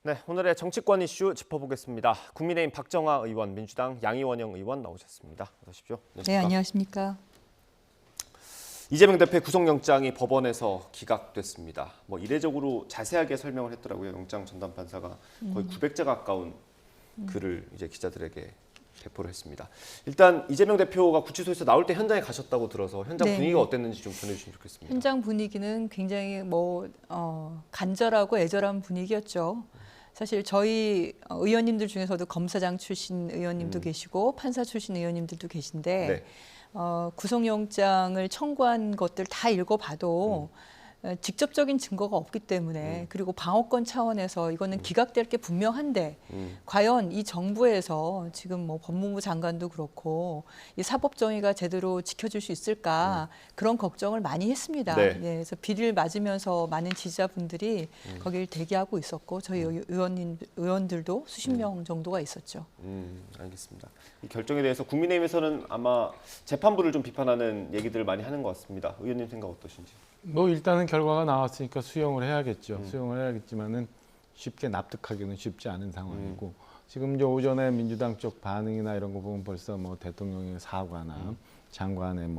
네, 오늘의 정치권 이슈 짚어보겠습니다. 국민의힘 박정아 의원, 민주당 양이원영 의원 나오셨습니다. 어서 오십시오. 네, 안녕하십니까. 이재명 대표의 구속영장이 법원에서 기각됐습니다. 이례적으로 자세하게 설명을 했더라고요. 영장 전담 판사가 거의 900자 가까운 글을 이제 기자들에게 배포를 했습니다. 일단 이재명 대표가 구치소에서 나올 때 현장에 가셨다고 들어서 현장 네. 분위기가 어땠는지 좀 전해주시면 좋겠습니다. 현장 분위기는 굉장히 간절하고 애절한 분위기였죠. 사실 저희 의원님들 중에서도 검사장 출신 의원님도 계시고 판사 출신 의원님들도 계신데 네. 구속영장을 청구한 것들 다 읽어봐도 직접적인 증거가 없기 때문에 그리고 방어권 차원에서 이거는 기각될 게 분명한데 과연 이 정부에서 지금 법무부 장관도 그렇고 이 사법 정의가 제대로 지켜줄 수 있을까 그런 걱정을 많이 했습니다. 네. 예, 그래서 비를 맞으면서 많은 지지자분들이 거기를 대기하고 있었고 저희 의원들도 수십 명 정도가 있었죠. 알겠습니다. 이 결정에 대해서 국민의힘에서는 아마 재판부를 좀 비판하는 얘기들을 많이 하는 것 같습니다. 의원님 생각 어떠신지? 일단은 결과가 나왔으니까 수용을 해야겠죠. 수용을 해야겠지만은 쉽게 납득하기는 쉽지 않은 상황이고 지금 이제 오전에 민주당 쪽 반응이나 이런 거 보면 벌써 대통령의 사과나 장관의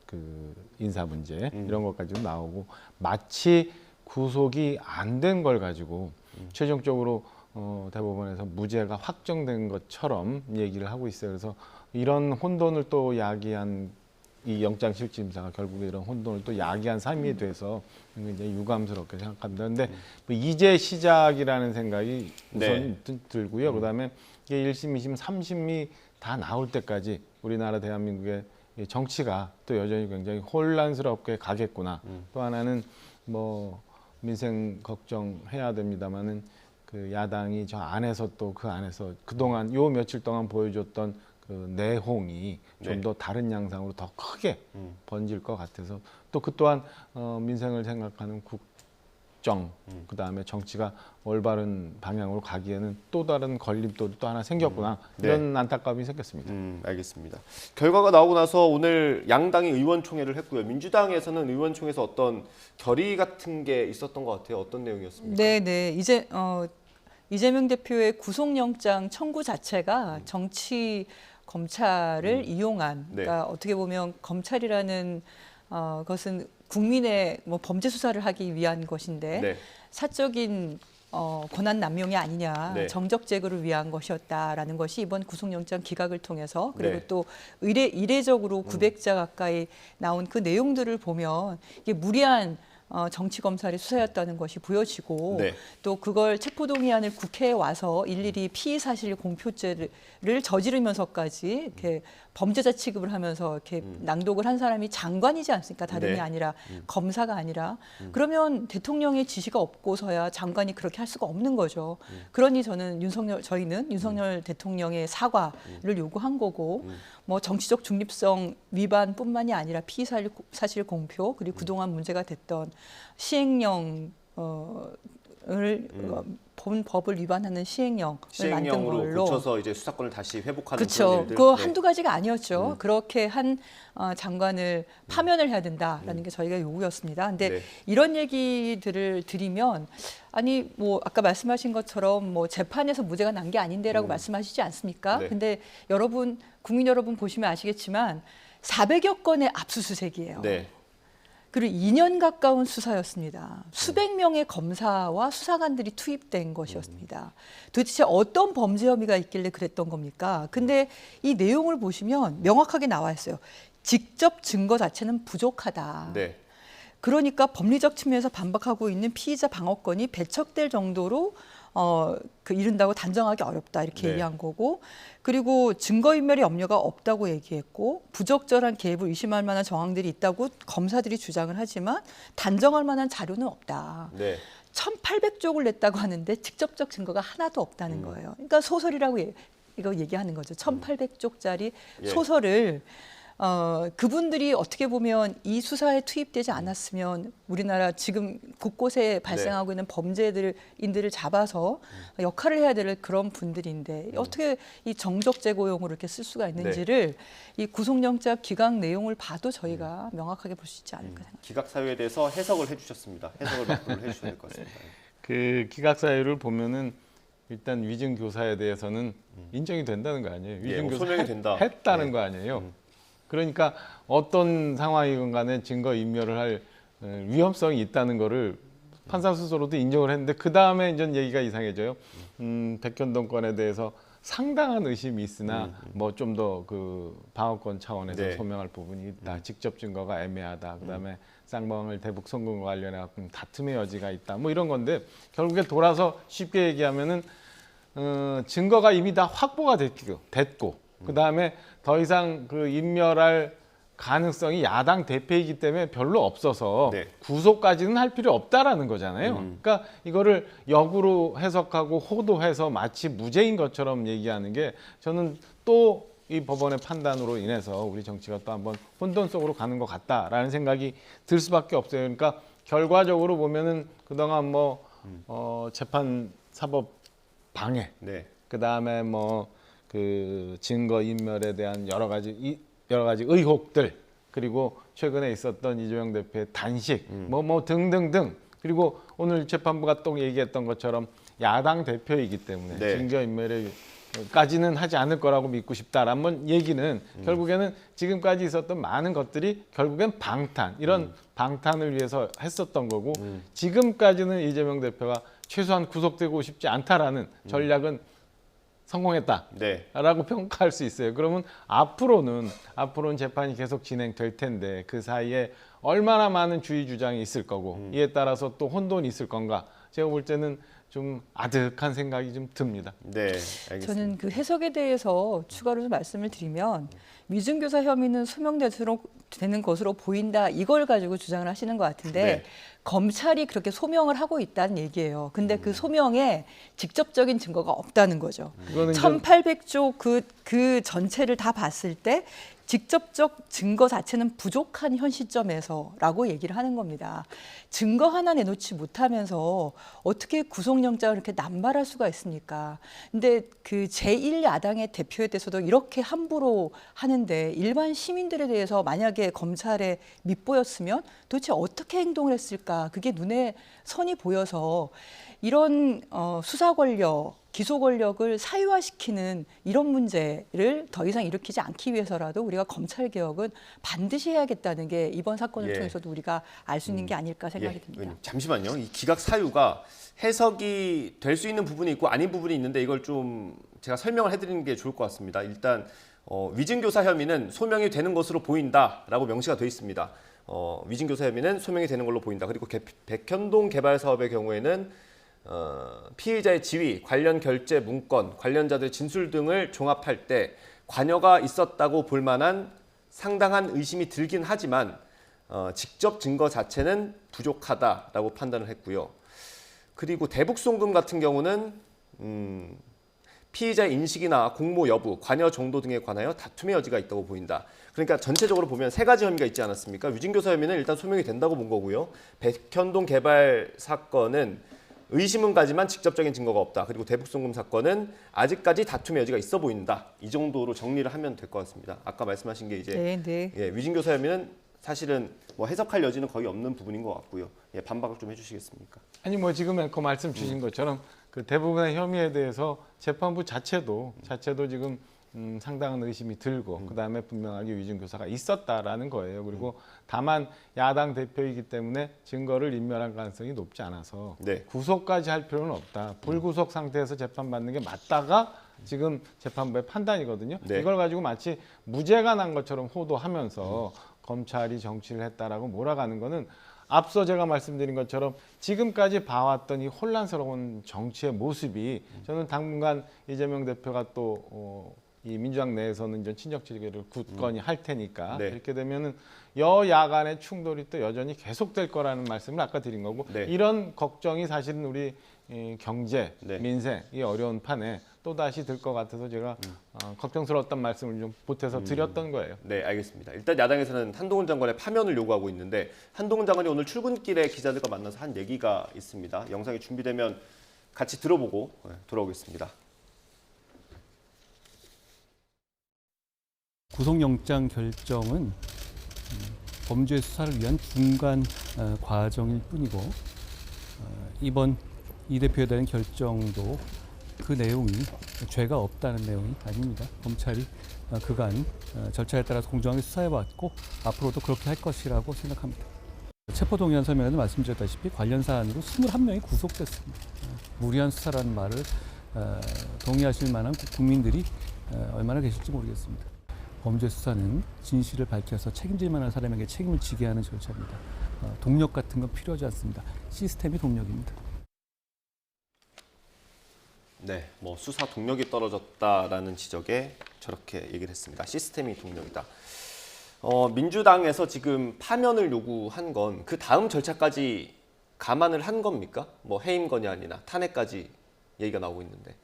그 인사 문제 이런 것까지도 나오고 마치 구속이 안 된 걸 가지고 최종적으로 대법원에서 무죄가 확정된 것처럼 얘기를 하고 있어요. 그래서 이런 혼돈을 또 야기한 이 영장실질심사가 결국에 이런 혼돈을 또 야기한 셈이 돼서 굉장히 유감스럽게 생각합니다. 그런데 이제 시작이라는 생각이 우선 들고요. 그다음에 이게 1심, 2심, 3심이 다 나올 때까지 우리나라 대한민국의 정치가 또 여전히 굉장히 혼란스럽게 가겠구나. 또 하나는 민생 걱정해야 됩니다만은 그 야당이 저 안에서 또 그 안에서 그동안 요 며칠 동안 보여줬던 그 내홍이 좀 더 다른 양상으로 더 크게 번질 것 같아서 또 그 또한 민생을 생각하는 국정 그다음에 정치가 올바른 방향으로 가기에는 또 다른 걸림돌이 또 하나 생겼구나 이런 안타까움이 생겼습니다. 알겠습니다. 결과가 나오고 나서 오늘 양당이 의원총회를 했고요. 민주당에서는 의원총회에서 어떤 결의 같은 게 있었던 것 같아요. 어떤 내용이었습니까? 네. 이재명 대표의 구속영장 청구 자체가 정치 검찰을 이용한, 그러니까 어떻게 보면 검찰이라는 것은 국민의 범죄 수사를 하기 위한 것인데 사적인 권한 남용이 아니냐, 정적 제거를 위한 것이었다라는 것이 이번 구속영장 기각을 통해서 그리고 또 이례적으로 900자 가까이 나온 그 내용들을 보면 이게 무리한 정치 검찰의 수사였다는 것이 보여지고 또 그걸 체포동의안을 국회에 와서 일일이 피의 사실 공표죄를 저지르면서까지 이렇게 범죄자 취급을 하면서 이렇게 낭독을 한 사람이 장관이지 않습니까? 다름이 아니라 검사가 아니라 그러면 대통령의 지시가 없고서야 장관이 그렇게 할 수가 없는 거죠. 그러니 저희는 윤석열 대통령의 사과를 요구한 거고 정치적 중립성 위반뿐만이 아니라 피의 사실 공표 그리고 그동안 문제가 됐던 시행령 본 법을 위반하는 시행령을 만든 걸로 고쳐서 이제 수사권을 다시 회복하는 그렇죠. 그런 일들. 그 한두 가지가 아니었죠. 그렇게 한 장관을 파면을 해야 된다라는 게 저희가 요구였습니다. 근데 이런 얘기들을 드리면 아니 아까 말씀하신 것처럼 재판에서 무죄가 난 게 아닌데라고 말씀하시지 않습니까? 근데 국민 여러분 보시면 아시겠지만 400여 건의 압수수색이에요. 그리고 2년 가까운 수사였습니다. 수백 명의 검사와 수사관들이 투입된 것이었습니다. 도대체 어떤 범죄 혐의가 있길래 그랬던 겁니까? 근데 이 내용을 보시면 명확하게 나와 있어요. 직접 증거 자체는 부족하다. 그러니까 법리적 측면에서 반박하고 있는 피의자 방어권이 배척될 정도로 이른다고 단정하기 어렵다 이렇게 얘기한 거고 그리고 증거인멸의 염려가 없다고 얘기했고 부적절한 개입을 의심할 만한 정황들이 있다고 검사들이 주장을 하지만 단정할 만한 자료는 없다. 1,800쪽을 냈다고 하는데 직접적 증거가 하나도 없다는 거예요. 그러니까 소설이라고 이거 얘기하는 거죠. 1,800쪽짜리 소설을 그분들이 어떻게 보면 이 수사에 투입되지 않았으면 우리나라 지금 곳곳에 발생하고 있는 범죄인들을 잡아서 역할을 해야 될 그런 분들인데 어떻게 이 정적 제거용으로 이렇게 쓸 수가 있는지를 이 구속영장 기각 내용을 봐도 저희가 명확하게 볼 수 있지 않을까 생각합니다. 기각 사유에 대해서 해석을 해주셨습니다. 해석을 맞불을 해주셔야 될 것 같습니다. 그 기각 사유를 보면은 일단 위증 교사에 대해서는 인정이 된다는 거 아니에요. 예, 위증 교사 소명이 된다. 했다는 예. 거 아니에요. 그러니까 어떤 상황이건 간에 증거 인멸을 할 위험성이 있다는 거를 판사 스스로도 인정을 했는데 그 다음에 이제 얘기가 이상해져요. 백현동 건에 대해서 상당한 의심이 있으나 뭐 좀 더 그 방어권 차원에서 네. 소명할 부분이 있다. 직접 증거가 애매하다. 그다음에 쌍방울 대북 송금과 관련해 갖고 다툼의 여지가 있다. 뭐 이런 건데 결국에 돌아서 쉽게 얘기하면은 증거가 이미 다 확보가 됐고 그다음에 더 이상 그 인멸할 가능성이 야당 대표이기 때문에 별로 없어서 네. 구속까지는 할 필요 없다라는 거잖아요. 그러니까 이거를 역으로 해석하고 호도해서 마치 무죄인 것처럼 얘기하는 게 저는 또 이 법원의 판단으로 인해서 우리 정치가 또 한번 혼돈 속으로 가는 것 같다라는 생각이 들 수밖에 없어요. 그러니까 결과적으로 보면은 그동안 뭐 재판 사법 방해, 네. 그다음에 뭐 그 증거 인멸에 대한 여러 가지 의혹들, 그리고 최근에 있었던 이재명 대표의 단식 뭐 등등등, 그리고 오늘 재판부가 또 얘기했던 것처럼 야당 대표이기 때문에 네. 증거 인멸까지는 하지 않을 거라고 믿고 싶다라는 얘기는 결국에는 지금까지 있었던 많은 것들이 결국엔 이런 방탄을 위해서 했었던 거고 지금까지는 이재명 대표가 최소한 구속되고 싶지 않다라는 전략은 성공했다라고 네. 평가할 수 있어요. 그러면 앞으로는 재판이 계속 진행될 텐데 그 사이에 얼마나 많은 주의 주장이 있을 거고 이에 따라서 또 혼돈이 있을 건가? 제가 볼 때는 좀 아득한 생각이 좀 듭니다. 네. 알겠습니다. 저는 그 해석에 대해서 추가로 좀 말씀을 드리면 위증교사 혐의는 소명되는 것으로 보인다, 이걸 가지고 주장을 하시는 것 같은데 네. 검찰이 그렇게 소명을 하고 있다는 얘기예요. 근데 그 소명에 직접적인 증거가 없다는 거죠. 그거는 이제 1800조 그 전체를 다 봤을 때 직접적 증거 자체는 부족한 현 시점에서라고 얘기를 하는 겁니다. 증거 하나 내놓지 못하면서 어떻게 구속영장을 이렇게 남발할 수가 있습니까? 근데 그 제1야당의 대표에 대해서도 이렇게 함부로 하는데 일반 시민들에 대해서 만약에 검찰에 밑보였으면 도대체 어떻게 행동을 했을까? 그게 눈에 선이 보여서 이런 수사 권력, 기소 권력을 사유화시키는 이런 문제를 더 이상 일으키지 않기 위해서라도 우리가 검찰 개혁은 반드시 해야겠다는 게 이번 사건을 예. 통해서도 우리가 알 수 있는 게 아닐까 생각이 예, 듭니다. 의원님, 잠시만요. 이 기각 사유가 해석이 될 수 있는 부분이 있고 아닌 부분이 있는데 이걸 좀 제가 설명을 해드리는 게 좋을 것 같습니다. 일단 위증교사 혐의는 소명이 되는 것으로 보인다라고 명시가 되어 있습니다. 위증교사 혐의는 소명이 되는 걸로 보인다. 그리고 백현동 개발 사업의 경우에는 피의자의 지위, 관련 결제 문건, 관련자들의 진술 등을 종합할 때 관여가 있었다고 볼 만한 상당한 의심이 들긴 하지만 직접 증거 자체는 부족하다라고 판단을 했고요. 그리고 대북송금 같은 경우는 피의자의 인식이나 공모 여부, 관여 정도 등에 관하여 다툼의 여지가 있다고 보인다. 그러니까 전체적으로 보면 세 가지 혐의가 있지 않았습니까? 위증교사 혐의는 일단 소명이 된다고 본 거고요. 백현동 개발 사건은 의심은 가지만 직접적인 증거가 없다. 그리고 대북송금 사건은 아직까지 다툼의 여지가 있어 보인다. 이 정도로 정리를 하면 될 것 같습니다. 아까 말씀하신 게 이제 네. 예, 위증교사 혐의는 사실은 뭐 해석할 여지는 거의 없는 부분인 것 같고요. 예, 반박을 좀 해주시겠습니까? 아니 뭐 지금 그 말씀 주신 것처럼 그 대부분의 혐의에 대해서 재판부 자체도 지금 상당한 의심이 들고 그다음에 분명하게 위증교사가 있었다라는 거예요. 그리고 다만 야당 대표이기 때문에 증거를 인멸한 가능성이 높지 않아서 네. 구속까지 할 필요는 없다. 불구속 상태에서 재판받는 게 맞다가 지금 재판부의 판단이거든요. 네. 이걸 가지고 마치 무죄가 난 것처럼 호도하면서 검찰이 정치를 했다라고 몰아가는 거는 앞서 제가 말씀드린 것처럼 지금까지 봐왔던 이 혼란스러운 정치의 모습이 저는 당분간 이재명 대표가 또 이 민주당 내에서는 이제 친정 체계를 굳건히 할 테니까 네. 이렇게 되면은 여야 간의 충돌이 또 여전히 계속될 거라는 말씀을 아까 드린 거고 네. 이런 걱정이 사실은 우리 경제, 네. 민생 이 어려운 판에 또 다시 들 것 같아서 제가 걱정스러웠던 말씀을 좀 보태서 드렸던 거예요. 네, 알겠습니다. 일단 야당에서는 한동훈 장관의 파면을 요구하고 있는데 한동훈 장관이 오늘 출근길에 기자들과 만나서 한 얘기가 있습니다. 영상이 준비되면 같이 들어보고 돌아오겠습니다. 구속영장 결정은 범죄 수사를 위한 중간 과정일 뿐이고 이번 이 대표에 대한 결정도 그 내용이 죄가 없다는 내용이 아닙니다. 검찰이 그간 절차에 따라서 공정하게 수사해왔고 앞으로도 그렇게 할 것이라고 생각합니다. 체포동의안 설명에도 말씀드렸다시피 관련 사안으로 21명이 구속됐습니다. 무리한 수사라는 말을 동의하실 만한 국민들이 얼마나 계실지 모르겠습니다. 범죄 수사는 진실을 밝혀서 책임질 만한 사람에게 책임을 지게 하는 절차입니다. 동력 같은 건 필요하지 않습니다. 시스템이 동력입니다. 네, 뭐 수사 동력이 떨어졌다라는 지적에 저렇게 얘기를 했습니다. 시스템이 동력이다. 민주당에서 지금 파면을 요구한 건 그 다음 절차까지 감안을 한 겁니까? 뭐 해임 건의안이나 탄핵까지 얘기가 나오고 있는데.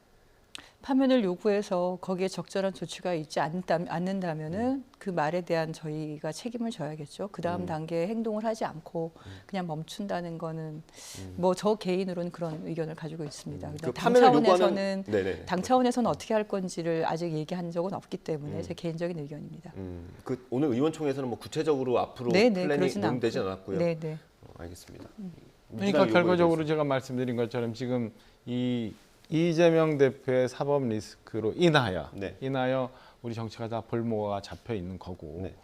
파면을 요구해서 거기에 적절한 조치가 있지 않는다면은 그 말에 대한 저희가 책임을 져야겠죠. 그 다음 단계에 행동을 하지 않고 그냥 멈춘다는 거는 뭐 저 개인으로는 그런 의견을 가지고 있습니다. 그 당 파면을 차원에서는 네네. 당 차원에서는 어떻게 할 건지를 아직 얘기한 적은 없기 때문에 제 개인적인 의견입니다. 그 오늘 의원총회에서는 뭐 구체적으로 앞으로 네네, 플랜이 그러진 논의되지 않고. 않았고요. 네네. 알겠습니다. 그러니까 결과적으로 제가 말씀드린 것처럼 지금 이 이재명 대표의 사법 리스크로 인하여 우리 정치가 다 볼모가 잡혀 있는 거고 네.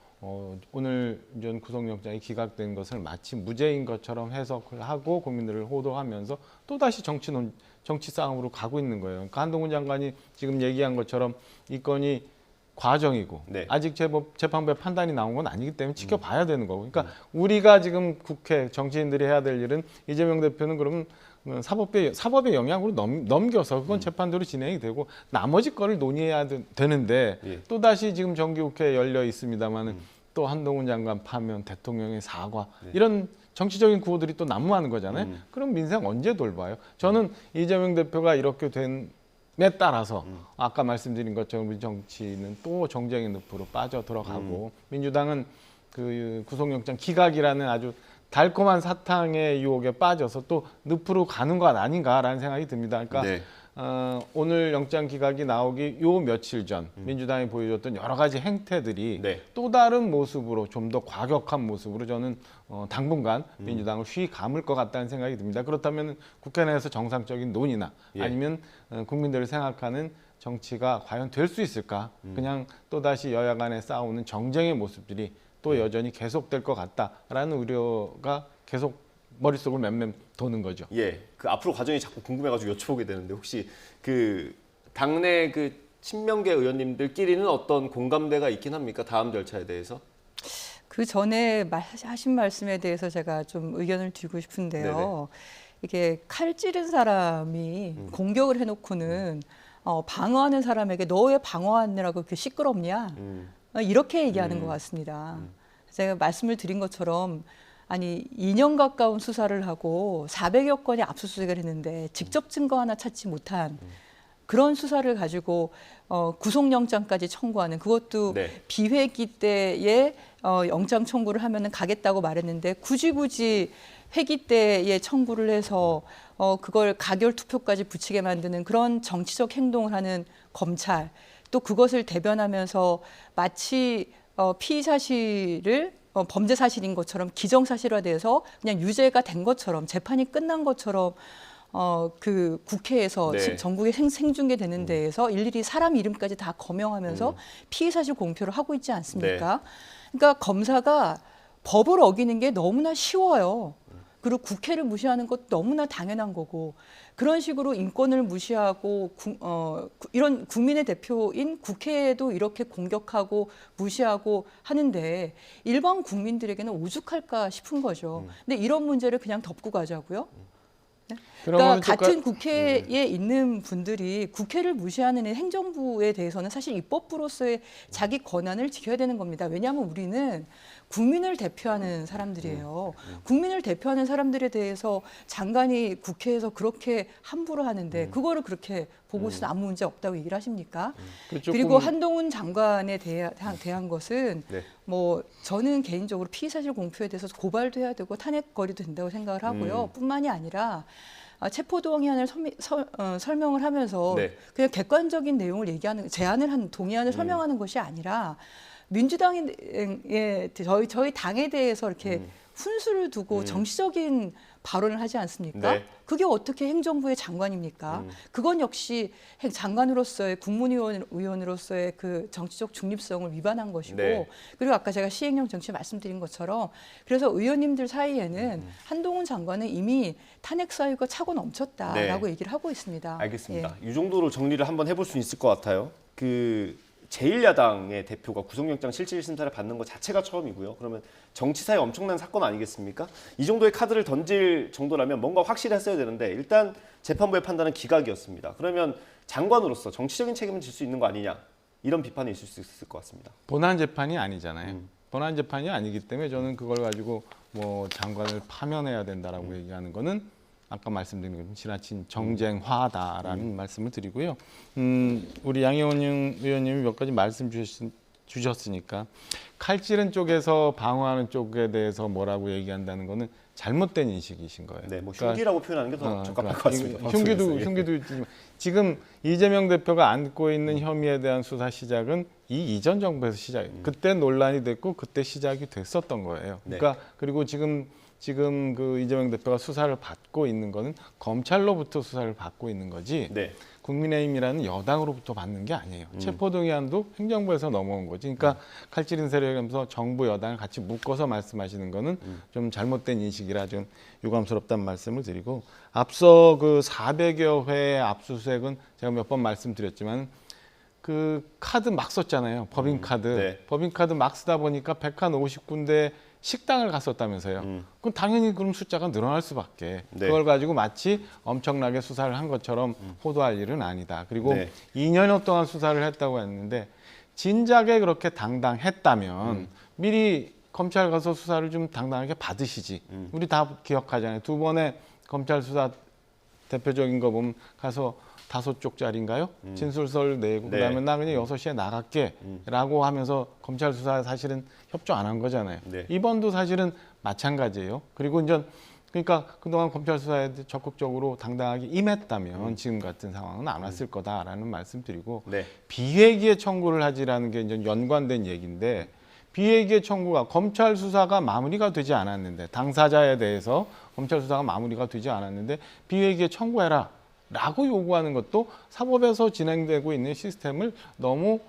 오늘 전 구속영장이 기각된 것을 마치 무죄인 것처럼 해석을 하고 국민들을 호도하면서 또 다시 정치 싸움으로 가고 있는 거예요. 그러니까 한동훈 장관이 지금 얘기한 것처럼 이 건이 과정이고 네. 아직 재판부의 판단이 나온 건 아니기 때문에 지켜봐야 되는 거고. 그러니까 우리가 지금 국회 정치인들이 해야 될 일은 이재명 대표는 그러면 사법의 영향으로 넘겨서 그건 재판대로 진행이 되고 나머지 거를 논의해야 되는데 예. 또다시 지금 정기국회 열려 있습니다마는 또 한동훈 장관 파면, 대통령의 사과 이런 정치적인 구호들이 또 난무하는 거잖아요. 그럼 민생 언제 돌봐요? 저는 이재명 대표가 이렇게 됨에 따라서 아까 말씀드린 것처럼 우리 정치는 또 정쟁의 늪으로 빠져 들어가고 민주당은 그 구속영장 기각이라는 아주 달콤한 사탕의 유혹에 빠져서 또 늪으로 가는 것 아닌가라는 생각이 듭니다. 그러니까 네. 오늘 영장 기각이 나오기 요 며칠 전 민주당이 보여줬던 여러 가지 행태들이 네. 또 다른 모습으로 좀 더 과격한 모습으로 저는 당분간 민주당을 휘 감을 것 같다는 생각이 듭니다. 그렇다면 국회 내에서 정상적인 논의나 예. 아니면 국민들을 생각하는 정치가 과연 될 수 있을까? 그냥 또다시 여야 간에 싸우는 정쟁의 모습들이 또 여전히 계속될 것 같다라는 우려가 계속 머릿속을 맴맴 도는 거죠. 예, 그 앞으로 과정이 자꾸 궁금해가지고 여쭤보게 되는데 혹시 그 당내 그 친명계 의원님들끼리는 어떤 공감대가 있긴 합니까? 다음 절차에 대해서? 그 전에 하신 말씀에 대해서 제가 좀 의견을 드리고 싶은데요. 네네. 이게 칼 찌른 사람이 공격을 해놓고는 방어하는 사람에게 너 왜 방어하느라고 그렇게 시끄럽냐? 이렇게 얘기하는 것 같습니다. 제가 말씀을 드린 것처럼 아니 2년 가까운 수사를 하고 400여 건의 압수수색을 했는데 직접 증거 하나 찾지 못한 그런 수사를 가지고 구속영장까지 청구하는 그것도 네. 비회기 때에 영장 청구를 하면은 가겠다고 말했는데 굳이 회기 때에 청구를 해서 그걸 가결 투표까지 붙이게 만드는 그런 정치적 행동을 하는 검찰 또 그것을 대변하면서 마치 피의 사실을 범죄 사실인 것처럼 기정사실화돼서 그냥 유죄가 된 것처럼 재판이 끝난 것처럼 그 국회에서 네. 전국에 생중계되는 데에서 일일이 사람 이름까지 다 거명하면서 피의 사실 공표를 하고 있지 않습니까? 그러니까 검사가 법을 어기는 게 너무나 쉬워요. 그리고 국회를 무시하는 것도 너무나 당연한 거고 그런 식으로 인권을 무시하고 이런 국민의 대표인 국회에도 이렇게 공격하고 무시하고 하는데 일반 국민들에게는 오죽할까 싶은 거죠. 근데 이런 문제를 그냥 덮고 가자고요. 그러니까 같은 국회에 있는 분들이 국회를 무시하는 행정부에 대해서는 사실 입법부로서의 자기 권한을 지켜야 되는 겁니다. 왜냐하면 우리는 국민을 대표하는 사람들이에요. 국민을 대표하는 사람들에 대해서 장관이 국회에서 그렇게 함부로 하는데 그거를 그렇게 보고 있으면 아무 문제 없다고 얘기를 하십니까? 그리고 한동훈 장관에 대한 것은 뭐 저는 개인적으로 피의사실 공표에 대해서 고발도 해야 되고 탄핵거리도 된다고 생각을 하고요. 뿐만이 아니라 체포동의안을 설명을 하면서 그냥 객관적인 내용을 얘기하는 동의안을 설명하는 것이 아니라 민주당의 저희 당에 대해서 이렇게 훈수를 두고 정치적인 발언을 하지 않습니까? 네. 그게 어떻게 행정부의 장관입니까? 그건 역시 장관으로서의 국무위원으로서의 그 정치적 중립성을 위반한 것이고 네. 그리고 아까 제가 시행령 정치 말씀드린 것처럼 그래서 의원님들 사이에는 한동훈 장관은 이미 탄핵 사유가 차고 넘쳤다라고 네. 얘기를 하고 있습니다. 알겠습니다. 예. 이 정도로 정리를 한번 해볼 수 있을 것 같아요. 그 제1야당의 대표가 구속영장 실질 심사를 받는 것 자체가 처음이고요. 그러면 정치사에 엄청난 사건 아니겠습니까? 이 정도의 카드를 던질 정도라면 뭔가 확실했어야 되는데 일단 재판부의 판단은 기각이었습니다. 그러면 장관으로서 정치적인 책임을 질 수 있는 거 아니냐 이런 비판이 있을 수 있을 것 같습니다. 본안 재판이 아니잖아요. 본안 재판이 아니기 때문에 저는 그걸 가지고 뭐 장관을 파면해야 된다라고 얘기하는 거는 아까 말씀드린 것처럼 지나친 정쟁화다라는 말씀을 드리고요. 우리 양혜원 의원님이 몇 가지 말씀 주셨으니까 칼찌른 쪽에서 방어하는 쪽에 대해서 뭐라고 얘기한다는 거는 잘못된 인식이신 거예요. 네, 뭐 그러니까 흉기라고 표현하는 게 더 적합할 것 같습니다. 흉기도 있지만 지금 이재명 대표가 안고 있는 혐의에 대한 수사 시작은 이 이전 정부에서 시작이에요. 그때 논란이 됐고 그때 시작이 됐었던 거예요. 그러니까 그리고 지금 그 이재명 대표가 수사를 받고 있는 거는 검찰로부터 수사를 받고 있는 거지 네. 국민의힘이라는 여당으로부터 받는 게 아니에요. 체포동의안도 행정부에서 넘어온 거지. 그러니까 칼찌른 세력이면서 정부 여당을 같이 묶어서 말씀하시는 거는 좀 잘못된 인식이라 좀 유감스럽다는 말씀을 드리고 앞서 그 400여 회의 압수수색은 제가 몇 번 말씀드렸지만 그 카드 막 썼잖아요. 법인카드. 네. 법인카드 막 쓰다 보니까 150군데 식당을 갔었다면서요. 그럼 당연히 그럼 숫자가 늘어날 수밖에. 네. 그걸 가지고 마치 엄청나게 수사를 한 것처럼 호도할 일은 아니다. 그리고 네. 2년여 동안 수사를 했다고 했는데 진작에 그렇게 당당했다면 미리 검찰 가서 수사를 좀 당당하게 받으시지. 우리 다 기억하잖아요. 두 번의 검찰 수사 대표적인 거 보면 가서 5쪽짜리인가요? 진술서를 내고 네. 그다음에 나 그냥 6시에 나갈게라고 하면서 검찰 수사에 사실은 협조 안 한 거잖아요. 네. 이번도 사실은 마찬가지예요. 그리고 이제 그러니까 그동안 검찰 수사에 적극적으로 당당하게 임했다면 지금 같은 상황은 안 왔을 거다라는 말씀드리고 네. 비회기에 청구를 하지라는 게 이제 연관된 얘기인데 비회기의 청구가 검찰 수사가 마무리가 되지 않았는데 당사자에 대해서 검찰 수사가 마무리가 되지 않았는데 비회기에 청구해라. 라고 요구하는 것도 사법에서 진행되고 있는 시스템을 너무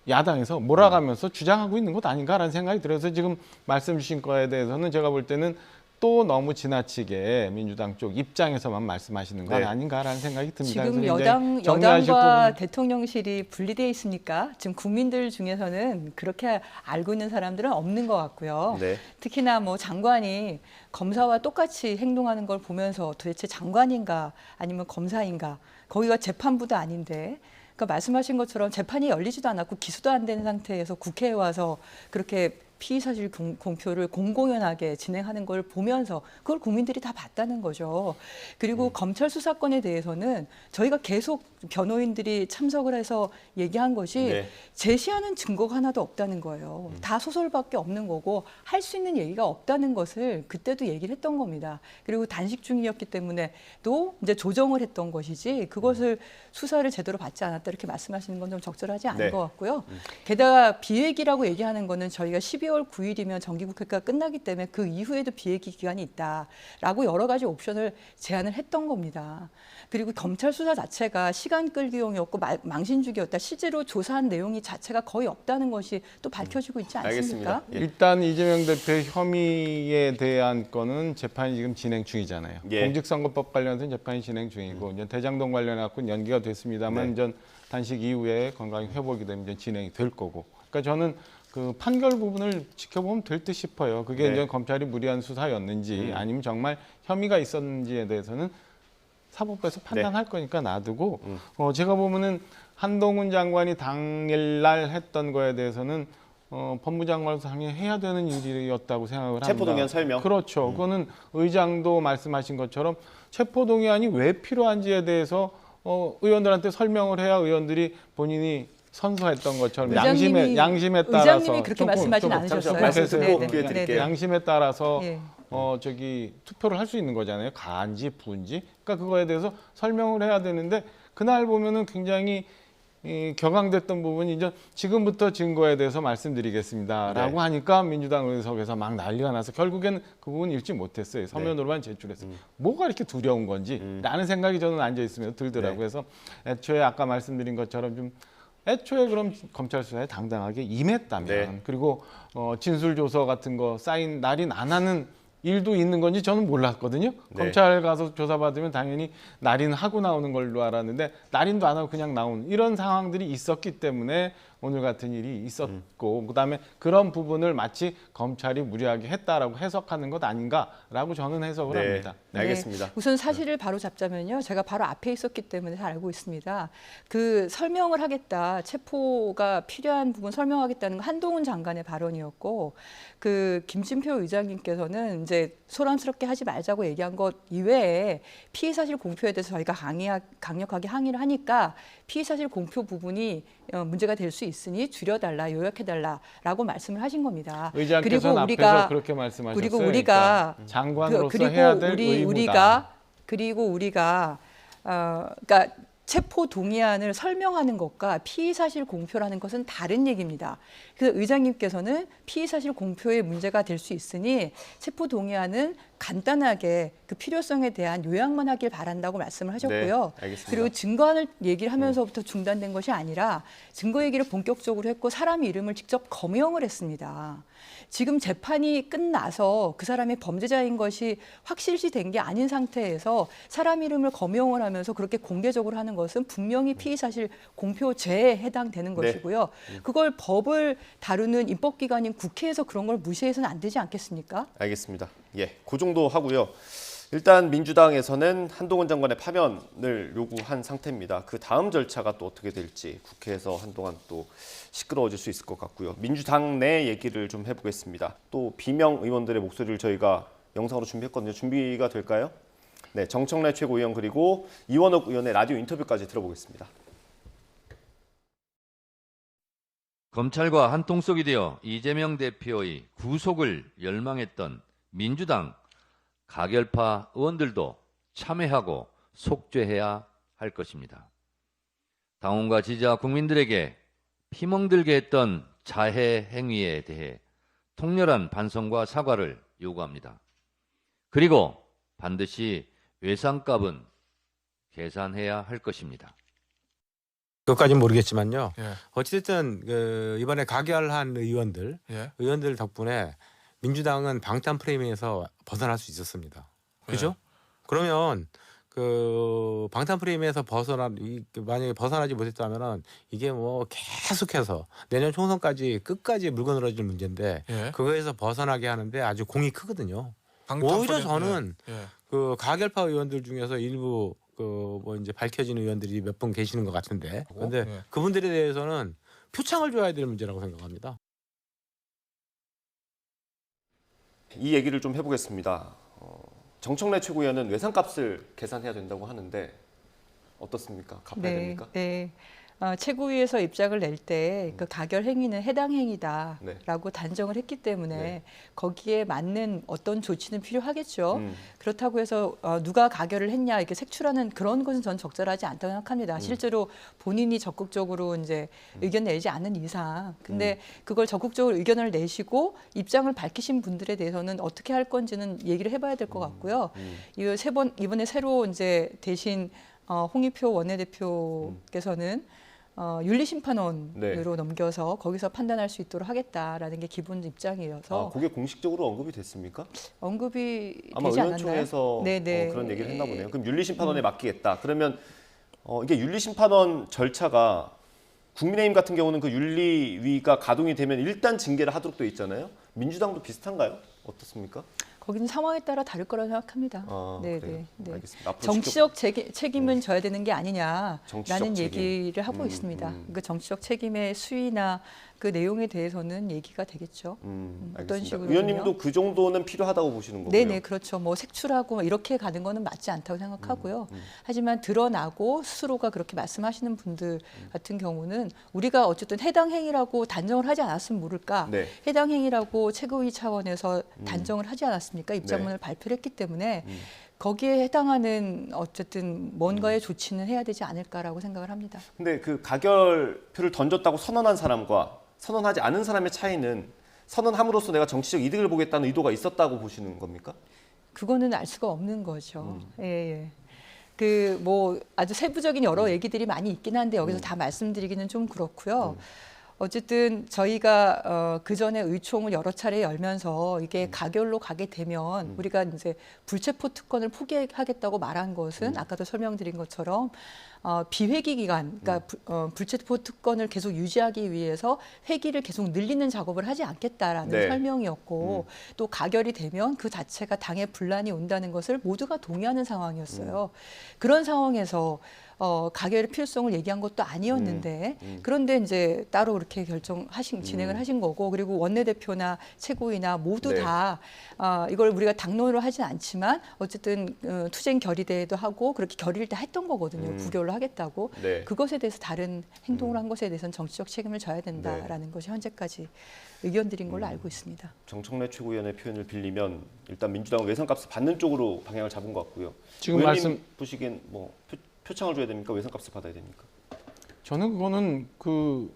야당에서 몰아가면서 주장하고 있는 것 아닌가라는 생각이 들어서 지금 말씀 주신 거에 대해서는 제가 볼 때는 또 너무 지나치게 민주당 쪽 입장에서만 말씀하시는 건 네. 아닌가라는 생각이 듭니다. 지금 그래서 이제 정리하실 여당과 부분. 대통령실이 분리되어 있으니까 지금 국민들 중에서는 그렇게 알고 있는 사람들은 없는 것 같고요. 네. 특히나 뭐 장관이 검사와 똑같이 행동하는 걸 보면서 도대체 장관인가 아니면 검사인가 거기가 재판부도 아닌데 그러니까 말씀하신 것처럼 재판이 열리지도 않았고 기소도 안 된 상태에서 국회에 와서 그렇게 피의사실 공표를 공공연하게 진행하는 걸 보면서 그걸 국민들이 다 봤다는 거죠. 그리고 검찰 수사권에 대해서는 저희가 계속 변호인들이 참석을 해서 얘기한 것이 네. 제시하는 증거가 하나도 없다는 거예요. 다 소설밖에 없는 거고 할 수 있는 얘기가 없다는 것을 그때도 얘기를 했던 겁니다. 그리고 단식 중이었기 때문에 또 이제 조정을 했던 것이지 그것을 수사를 제대로 받지 않았다 이렇게 말씀하시는 건 좀 적절하지 않은 네. 것 같고요. 게다가 비회기라고 얘기하는 거는 저희가 12월 9일이면 정기국회가 끝나기 때문에 그 이후에도 비회기 기간이 있다라고 여러 가지 옵션을 제안을 했던 겁니다. 그리고 검찰 수사 자체가 시간 끌기용이었고 망신주기였다. 실제로 조사한 내용이 자체가 거의 없다는 것이 또 밝혀지고 있지 않습니까? 알겠습니다. 예. 일단 이재명 대표의 혐의에 대한 건은 재판이 지금 진행 중이잖아요. 예. 공직선거법 관련해서는 재판이 진행 중이고 이제 대장동 관련해 갖고 연기가 됐습니다만 네. 이제 단식 이후에 건강이 회복이 되면 이제 진행이 될 거고. 그러니까 저는 그 판결 부분을 지켜보면 될 듯 싶어요. 그게 네. 이제 검찰이 무리한 수사였는지 아니면 정말 혐의가 있었는지에 대해서는 사법부에서 판단할 거니까 놔두고 제가 보면은 한동훈 장관이 당일날 했던 거에 대해서는 법무장관으로서 당연히 해야 되는 일이었다고 생각을 합니다. 체포동의안 설명. 그렇죠. 그거는 의장도 말씀하신 것처럼 체포동의안이 왜 필요한지에 대해서 의원들한테 설명을 해야 의원들이 본인이 선서했던 것처럼 양심에 따라서 의장님이 그렇게 말씀하진 않으셨어요. 말씀 듣고 네, 기회 네, 드릴게요. 네. 양심에 따라서 예. 투표를 할 수 있는 거잖아요. 가한지 부인지. 그러니까 그거에 대해서 설명을 해야 되는데 그날 보면은 굉장히 격앙됐던 부분이 이제 지금부터 증거에 대해서 말씀드리겠습니다라고 네. 하니까 민주당 의석에서 막 난리가 나서 결국에는 그 부분 읽지 못했어요. 서면으로만 제출했어요. 뭐가 이렇게 두려운 건지라는 생각이 저는 앉아 있으면 들더라고요. 그래서 애초에 아까 말씀드린 것처럼 좀 애초에 그럼 검찰 수사에 당당하게 임했다면 네. 그리고 진술 조서 같은 거 사인 날인 안 하는 일도 있는 건지 저는 몰랐거든요. 네. 검찰 가서 조사받으면 당연히 날인하고 나오는 걸로 알았는데 날인도 안 하고 그냥 나온 이런 상황들이 있었기 때문에 오늘 같은 일이 있었고 그다음에 그런 부분을 마치 검찰이 무리하게 했다라고 해석하는 것 아닌가라고 저는 해석을 네. 합니다. 네, 알겠습니다. 우선 사실을 바로 잡자면요. 제가 바로 앞에 있었기 때문에 잘 알고 있습니다. 그 설명을 하겠다, 체포가 필요한 부분 설명하겠다는 건 한동훈 장관의 발언이었고 그 김진표 의장님께서는 이제 소란스럽게 하지 말자고 얘기한 것 이외에 피의사실 공표에 대해서 저희가 강력하게 항의를 하니까 피의사실 공표 부분이 문제가 될 수 있으니 줄여달라, 요약해달라라고 말씀을 하신 겁니다. 의장께서는 앞에서 그렇게 말씀하셨어요. 그리고 우리가 그러니까 장관으로서 그리고 해야 될 의무다. 우리가 그러니까 체포 동의안을 설명하는 것과 피의사실 공표라는 것은 다른 얘기입니다. 그래서 의장님께서는 피의사실 공표에 문제가 될 수 있으니 체포 동의안은 간단하게 그 필요성에 대한 요약만 하길 바란다고 말씀을 하셨고요. 네, 알겠습니다. 그리고 증거안을 얘기를 하면서부터 중단된 것이 아니라 증거 얘기를 본격적으로 했고 사람 이름을 직접 검명을 했습니다. 지금 재판이 끝나서 그 사람이 범죄자인 것이 확실시된 게 아닌 상태에서 사람 이름을 검명을 하면서 그렇게 공개적으로 하는 것은 분명히 피의사실 공표죄에 해당되는 네. 것이고요. 그걸 법을 다루는 입법기관인 국회에서 그런 걸 무시해서는 안 되지 않겠습니까? 알겠습니다. 예, 그 정도 하고요. 일단 민주당에서는 한동훈 장관의 파면을 요구한 상태입니다. 그 다음 절차가 또 어떻게 될지 국회에서 한동안 또 시끄러워질 수 있을 것 같고요. 민주당 내 얘기를 좀 해보겠습니다. 또 비명 의원들의 목소리를 저희가 영상으로 준비했거든요. 준비가 될까요? 네, 정청래 최고위원 그리고 이원욱 의원의 라디오 인터뷰까지 들어보겠습니다. 검찰과 한통속이 되어 이재명 대표의 구속을 열망했던 민주당 가결파 의원들도 참여하고 속죄해야 할 것입니다. 당원과 지지자 국민들에게 피멍들게 했던 자해 행위에 대해 통렬한 반성과 사과를 요구합니다. 그리고 반드시 외상값은 계산해야 할 것입니다. 그것까지는 모르겠지만요. 예. 어쨌든 이번에 가결한 의원들 덕분에 민주당은 방탄 프레임에서 벗어날 수 있었습니다. 그렇죠? 그러면 그 방탄 프레임에서 만약에 벗어나지 못했다면은 이게 뭐 계속해서 내년 총선까지 끝까지 물고 늘어질 문제인데 그거에서 벗어나게 하는데 아주 공이 크거든요. 오히려 저는 그 가결파 의원들 중에서 일부 뭐 이제 밝혀진 의원들이 몇 분 계시는 것 같은데 그런데 그분들에 대해서는 표창을 줘야 될 문제라고 생각합니다. 이 얘기를 좀 해보겠습니다. 정청래 최고위원은 외상값을 계산해야 된다고 하는데 어떻습니까? 갚아야 됩니까? 네. 최고위에서 입장을 낼 때 그 가결 행위는 해당 행위다라고 단정을 했기 때문에 거기에 맞는 어떤 조치는 필요하겠죠. 그렇다고 해서 누가 가결을 했냐 이렇게 색출하는 그런 것은 전 적절하지 않다고 생각합니다. 실제로 본인이 적극적으로 이제 의견 내지 않는 이상, 근데 그걸 적극적으로 의견을 내시고 입장을 밝히신 분들에 대해서는 어떻게 할 건지는 얘기를 해봐야 될 것 같고요. 이번에 새로 이제 대신 홍익표 원내대표께서는 윤리심판원으로 넘겨서 거기서 판단할 수 있도록 하겠다라는 게 기본 입장이어서 그게 공식적으로 언급이 됐습니까? 언급이 아마 되지 않았나요? 의원총회에서 네네. 그런 얘기를 했나 보네요. 그럼 윤리심판원에 맡기겠다. 그러면 이게 윤리심판원 절차가 국민의힘 같은 경우는 그 윤리위가 가동이 되면 일단 징계를 하도록 돼 있잖아요. 민주당도 비슷한가요? 어떻습니까? 거기는 상황에 따라 다를 거라고 생각합니다. 그래요? 알겠습니다. 앞으로 정치적 책임은 져야 되는 게 아니냐라는 정치적 얘기를 하고 있습니다. 그 정치적 책임의 수위나 그 내용에 대해서는 얘기가 되겠죠. 어떤 식으로 의원님도 그 정도는 필요하다고 보시는 거고요. 네네, 그렇죠. 뭐 색출하고 이렇게 가는 거는 맞지 않다고 생각하고요. 하지만 드러나고 스스로가 그렇게 말씀하시는 분들 같은 경우는 우리가 어쨌든 해당 행위라고 단정을 하지 않았으면 모를까. 네. 해당 행위라고 최고위 차원에서 단정을 하지 않았습니까? 입장문을 발표를 했기 때문에 거기에 해당하는 어쨌든 뭔가의 조치는 해야 되지 않을까라고 생각을 합니다. 근데 그 가결표를 던졌다고 선언한 사람과 선언하지 않은 사람의 차이는 선언함으로써 내가 정치적 이득을 보겠다는 의도가 있었다고 보시는 겁니까? 그거는 알 수가 없는 거죠. 예, 예. 그 뭐 아주 세부적인 여러 얘기들이 많이 있긴 한데 여기서 다 말씀드리기는 좀 그렇고요. 어쨌든 저희가 그 전에 의총을 여러 차례 열면서 이게 가결로 가게 되면 우리가 이제 불체포 특권을 포기하겠다고 말한 것은 아까도 설명드린 것처럼 비회기 기간, 그러니까 불체포 특권을 계속 유지하기 위해서 회기를 계속 늘리는 작업을 하지 않겠다라는 네. 설명이었고 또 가결이 되면 그 자체가 당에 분란이 온다는 것을 모두가 동의하는 상황이었어요. 그런 상황에서 가결의 필요성을 얘기한 것도 아니었는데 그런데 이제 따로 그렇게 진행을 하신 거고 그리고 원내대표나 최고위나 모두 네. 다 이걸 우리가 당론으로 하진 않지만 어쨌든 투쟁 결의대회도 하고 그렇게 결의를 다 했던 거거든요. 부결로 하겠다고. 네. 그것에 대해서 다른 행동을 한 것에 대해서는 정치적 책임을 져야 된다라는 것이 현재까지 의견드린 걸로 알고 있습니다. 정청래 최고위원의 표현을 빌리면 일단 민주당은 외상값을 받는 쪽으로 방향을 잡은 것 같고요. 지금 의원님 보시기엔 뭐 표창을 줘야 됩니까? 외상값을 받아야 됩니까? 저는 그거는 그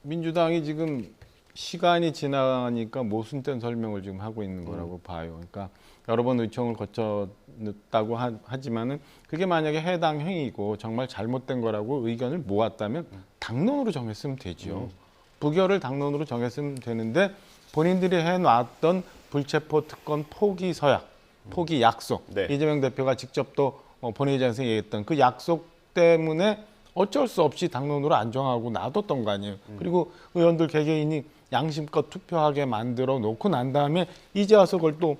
민주당이 지금 시간이 지나니까 모순된 설명을 지금 하고 있는 거라고 봐요. 그러니까 여러 번 의총을 거쳤다고 하지만은 그게 만약에 해당 행위고 정말 잘못된 거라고 의견을 모았다면 당론으로 정했으면 되죠. 부결을 당론으로 정했으면 되는데 본인들이 해놨던 불체포 특권 포기 서약, 포기 약속, 네. 이재명 대표가 직접 또 본회의장에서 얘기했던 그 약속 때문에 어쩔 수 없이 당론으로 안 정하고 놔뒀던 거 아니에요. 그리고 의원들 개개인이 양심껏 투표하게 만들어 놓고 난 다음에 이제 와서 그걸 또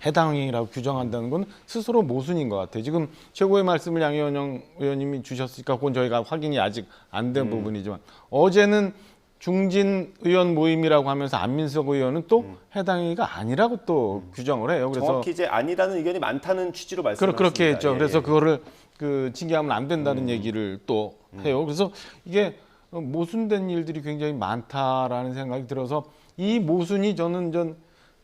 해당 행위라고 규정한다는 건 스스로 모순인 것 같아요. 지금 최고의 말씀을 양희원영 의원님이 주셨으니까 그건 저희가 확인이 아직 안 된 부분이지만 어제는 중진 의원 모임이라고 하면서 안민석 의원은 또 해당 행위가 아니라고 또 규정을 해요. 그래서 정확히 이제 아니라는 의견이 많다는 취지로 말씀하셨습니다. 그렇게 했죠. 예, 그래서 예. 그거를 그 징계하면 안 된다는 얘기를 또 해요. 그래서 이게 모순된 일들이 굉장히 많다라는 생각이 들어서 이 모순이 저는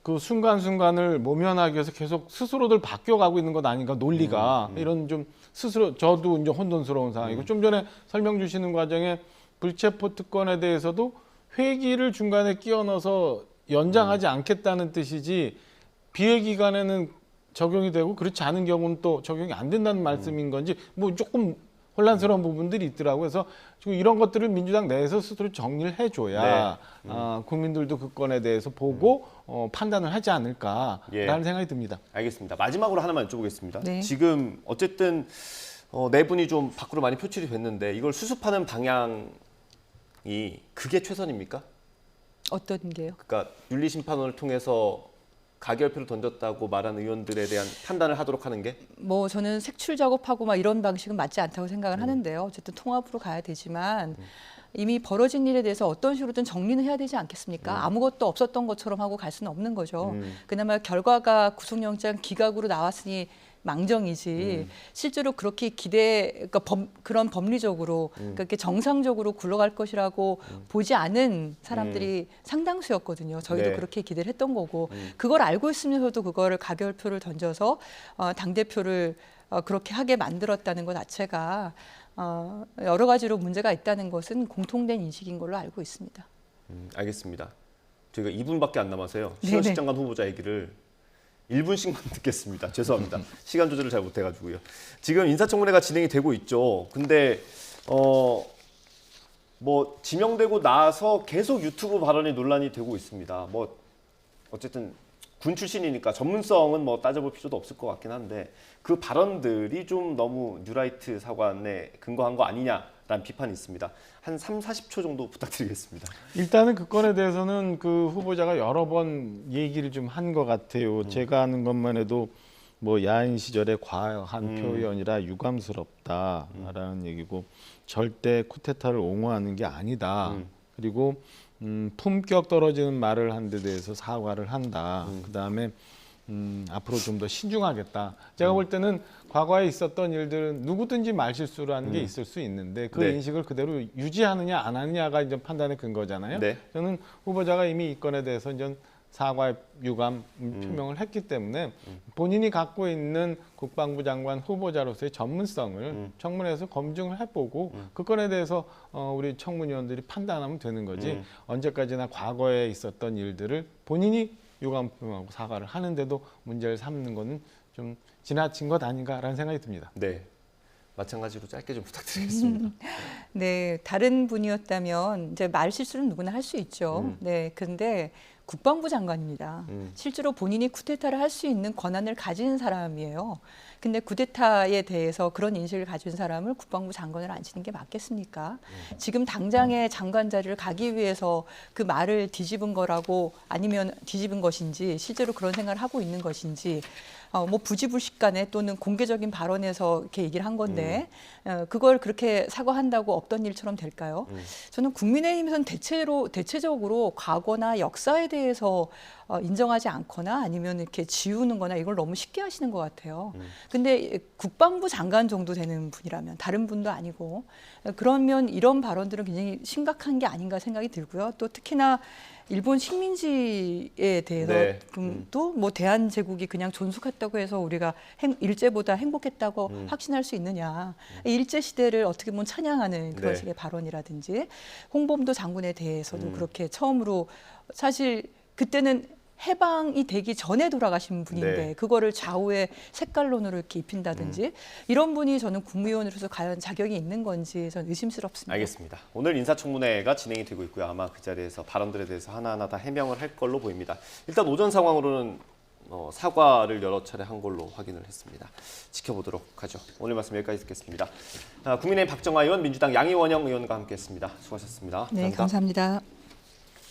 그 순간순간을 모면하기 위해서 계속 스스로들 바뀌어가고 있는 것 아닌가 논리가 이런 좀 스스로 저도 이제 혼돈스러운 상황이고 좀 전에 설명 주시는 과정에 불체포 특권에 대해서도 회기를 중간에 끼워 넣어서 연장하지 않겠다는 뜻이지 비회 기간에는 적용이 되고 그렇지 않은 경우는 또 적용이 안 된다는 말씀인 건지 뭐 조금 혼란스러운 부분들이 있더라고요. 그래서 지금 이런 것들을 민주당 내에서 스스로 정리를 해줘야 국민들도 그 건에 대해서 보고 판단을 하지 않을까라는 예. 생각이 듭니다. 알겠습니다. 마지막으로 하나만 여쭤보겠습니다. 네. 지금 어쨌든 내분이 좀 밖으로 많이 표출이 됐는데 이걸 수습하는 방향이 그게 최선입니까? 어떤 게요? 그러니까 윤리심판원을 통해서 가결표를 던졌다고 말한 의원들에 대한 판단을 하도록 하는 게? 뭐 저는 색출 작업하고 막 이런 방식은 맞지 않다고 생각을 하는데요. 어쨌든 통합으로 가야 되지만 이미 벌어진 일에 대해서 어떤 식으로든 정리는 해야 되지 않겠습니까? 아무것도 없었던 것처럼 하고 갈 수는 없는 거죠. 그나마 결과가 구속영장 기각으로 나왔으니 망정이지 실제로 그렇게 그러니까 그런 법리적으로 그러니까 이렇게 정상적으로 굴러갈 것이라고 보지 않은 사람들이 상당수였거든요. 저희도 네. 그렇게 기대를 했던 거고 그걸 알고 있으면서도 그거를 가결표를 던져서 당대표를 그렇게 하게 만들었다는 것 자체가 여러 가지로 문제가 있다는 것은 공통된 인식인 걸로 알고 있습니다. 알겠습니다. 저희가 2분밖에 안 남아서요. 네네. 신원식 장관 후보자 얘기를 1분씩만 듣겠습니다. 죄송합니다. 시간 조절을 잘 못해가지고요. 지금 인사청문회가 진행이 되고 있죠. 근데 뭐 지명되고 나서 계속 유튜브 발언이 논란이 되고 있습니다. 뭐 어쨌든 군 출신이니까 전문성은 뭐 따져볼 필요도 없을 것 같긴 한데 그 발언들이 좀 너무 뉴라이트 사관에 근거한 거 아니냐라는 비판이 있습니다. 한 30-40초 정도 부탁드리겠습니다. 일단은 그 건에 대해서는 그 후보자가 여러 번 얘기를 좀 한 것 같아요. 제가 아는 것만 해도 뭐 야인 시절에 과한 표현이라 유감스럽다라는 얘기고 절대 쿠데타를 옹호하는 게 아니다. 그리고 품격 떨어지는 말을 한 데 대해서 사과를 한다. 그다음에 앞으로 좀 더 신중하겠다. 제가 볼 때는 과거에 있었던 일들은 누구든지 말실수라는 게 있을 수 있는데 그 네. 인식을 그대로 유지하느냐 안 하느냐가 이제 판단의 근거잖아요. 네. 저는 후보자가 이미 이 건에 대해서 이제 사과의 유감 표명을 했기 때문에 본인이 갖고 있는 국방부 장관 후보자로서의 전문성을 청문회에서 검증을 해보고 그 건에 대해서 우리 청문위원들이 판단하면 되는 거지 언제까지나 과거에 있었던 일들을 본인이 유감 표명하고 사과를 하는데도 문제를 삼는 거는 좀 지나친 것 아닌가라는 생각이 듭니다. 네. 마찬가지로 짧게 좀 부탁드리겠습니다. 네, 다른 분이었다면 이제 말 실수는 누구나 할 수 있죠. 네, 근데 국방부 장관입니다. 실제로 본인이 쿠데타를 할 수 있는 권한을 가진 사람이에요. 근데 쿠데타에 대해서 그런 인식을 가진 사람을 국방부 장관을 앉히는 게 맞겠습니까? 지금 당장의 장관 자리를 가기 위해서 그 말을 뒤집은 거라고 아니면 뒤집은 것인지 실제로 그런 생각을 하고 있는 것인지 뭐 부지불식간에 또는 공개적인 발언에서 이렇게 얘기를 한 건데 그걸 그렇게 사과한다고 없던 일처럼 될까요? 저는 국민의힘에서는 대체적으로 과거나 역사에 대해서 인정하지 않거나 아니면 이렇게 지우는 거나 이걸 너무 쉽게 하시는 것 같아요. 근데 국방부 장관 정도 되는 분이라면 다른 분도 아니고 그러면 이런 발언들은 굉장히 심각한 게 아닌가 생각이 들고요. 또 특히나 일본 식민지에 대해서 네. 또 뭐 대한제국이 그냥 존속했다고 해서 우리가 일제보다 행복했다고 확신할 수 있느냐. 일제 시대를 어떻게 보면 찬양하는 그런 네. 식의 발언이라든지 홍범도 장군에 대해서도 그렇게 처음으로 사실 그때는 해방이 되기 전에 돌아가신 분인데 네. 그거를 좌우의 색깔론으로 이렇게 입힌다든지 이런 분이 저는 국무위원으로서 과연 자격이 있는 건지 저는 의심스럽습니다. 알겠습니다. 오늘 인사청문회가 진행이 되고 있고요. 아마 그 자리에서 발언들에 대해서 하나하나 다 해명을 할 걸로 보입니다. 일단 오전 상황으로는 사과를 여러 차례 한 걸로 확인을 했습니다. 지켜보도록 하죠. 오늘 말씀 여기까지 듣겠습니다. 국민의힘 박정아 의원, 민주당 양이원영 의원과 함께했습니다. 수고하셨습니다. 네, 감사합니다.